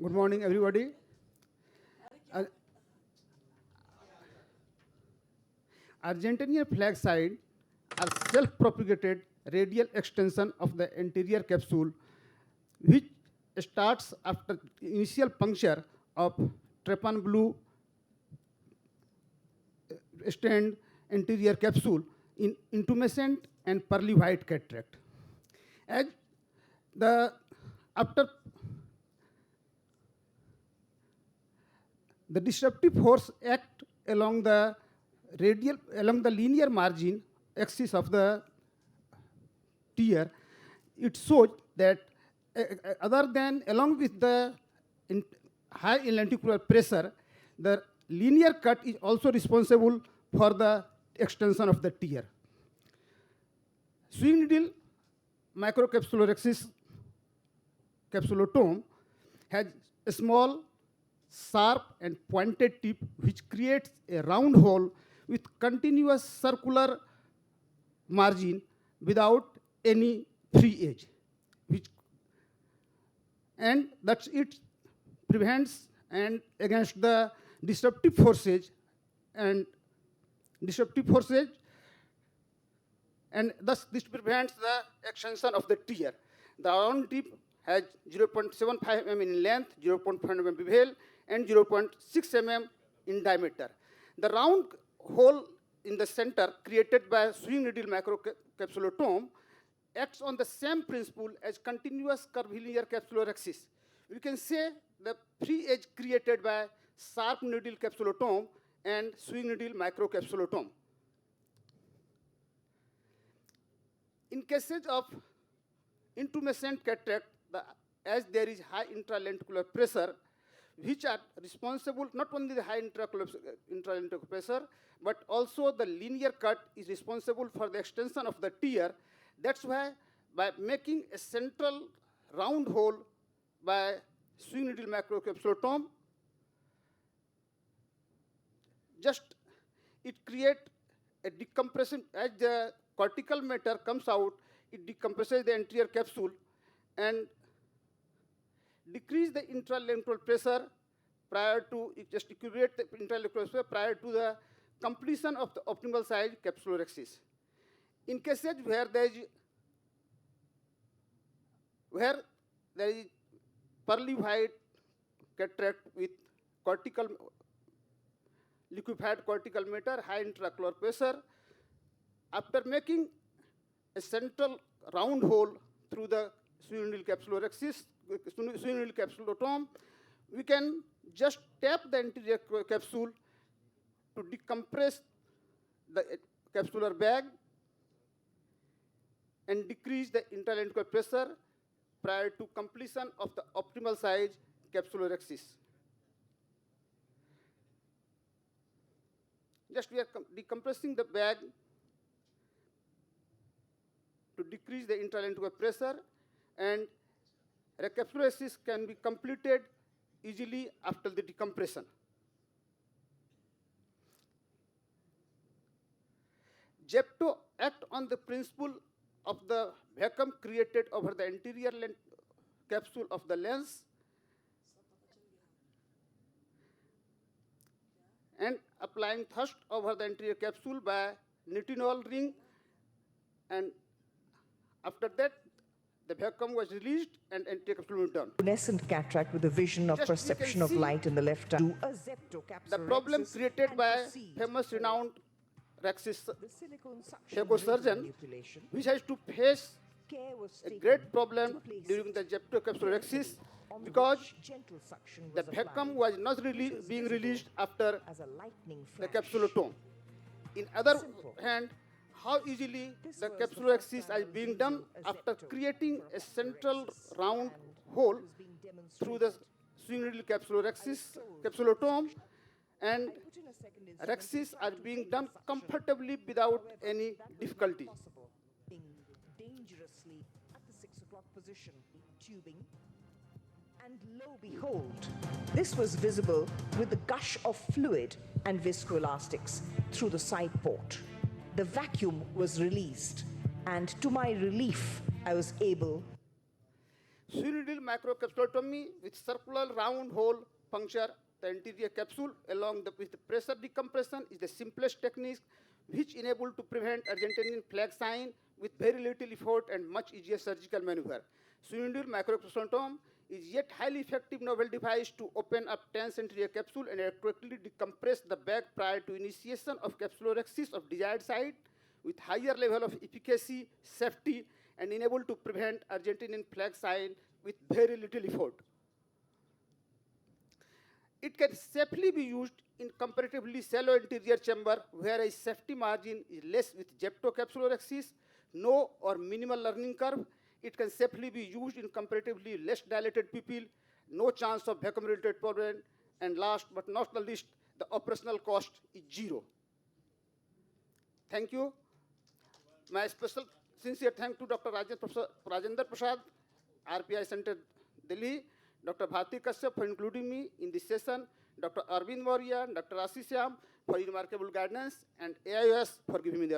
Good morning, everybody. Ar- Argentinian flag side are self-propagated radial extension of the anterior capsule, which starts after initial puncture of trypan blue stand anterior capsule in intumescent and pearly white cataract. As the after the disruptive force act along the linear margin axis of the tear. It shows that other than along with the high lenticular pressure, the linear cut is also responsible for the extension of the tear. Swing needle microcapsular axis capsulotome has a small, sharp, and pointed tip which creates a round hole with continuous circular margin without any free edge, which and that's it prevents and against the disruptive forces and disruptive forces and thus this prevents the extension of the tear. The round tip has 0.75 mm in length, 0.5 mm bevel, and 0.6 mm in diameter. The round hole in the center created by swing needle microcapsulotome acts on the same principle as continuous curvilinear capsular axis. We can say the free edge created by sharp needle capsulotome and swing needle microcapsulotome. In cases of intumescent cataract, as there is high intralenticular pressure, which are responsible not only the high intralenticular pressure, but also the linear cut is responsible for the extension of the tear. That's why by making a central round hole by swing needle microcapsulotome, just it creates a decompression as the cortical matter comes out, it decompresses the anterior capsule and decrease the intralenticular pressure prior to, it just equilibrate the intralenticular pressure prior to the completion of the optimal size capsular axis. In cases where there is pearly white cataract with cortical liquefied cortical matter, high intraocular pressure, after making a central round hole through the swing needle capsular axis, swing needle capsulotome, we can just tap the anterior capsule to decompress the capsular bag and decrease the intralenticular pressure prior to completion of the optimal size capsular axis. Just we are decompressing the bag to decrease the intralenticular pressure, and capsular axis can be completed easily after the decompression. JEPTO act on the principle of the vacuum created over the anterior capsule of the lens and applying thrust over the anterior capsule by nitinol ring, and after that the vacuum was released and anterior capsule was done. Luminescent cataract with a vision of perception of light in the left eye. The problem created by famous renowned Raxis surgeon, which has to face a great problem during the JEPTO capsular axis because the vacuum was not being released after the capsulotome. In other hand, how easily the capsular axis is being done after creating a central round hole through the swing needle capsular axis, capsulotome, and Raxis are being done comfortably without any difficulty. Dangerously at the 6 o'clock position, tubing, and lo behold, this was visible with the gush of fluid and viscoelastics through the side port. The vacuum was released, and to my relief, I was able. Needle microcapsulotomy with circular round hole puncture the anterior capsule along with the pressure decompression is the simplest technique which enable to prevent Argentinian flag sign with very little effort and much easier surgical maneuver. Needle microcapsulotomy is yet highly effective novel device to open up tense anterior capsule and accurately decompress the bag prior to initiation of capsulorhexis of desired site with higher level of efficacy, safety, and enable to prevent Argentinian flag sign with very little effort. It can safely be used in comparatively shallow anterior chamber where a safety margin is less with japtocapsulorhexis, no or minimal learning curve. It can safely be used in comparatively less dilated pupil, no chance of vacuum-related problem, and last but not the least, the operational cost is zero. Thank you. My special sincere thanks to Dr. Rajendra Prasad, RPI Center, Delhi, Dr. Bharti Kashyap for including me in this session, Dr. Arvind Maurya, Dr. Ashish Syam for remarkable guidance, and AIOS for giving me the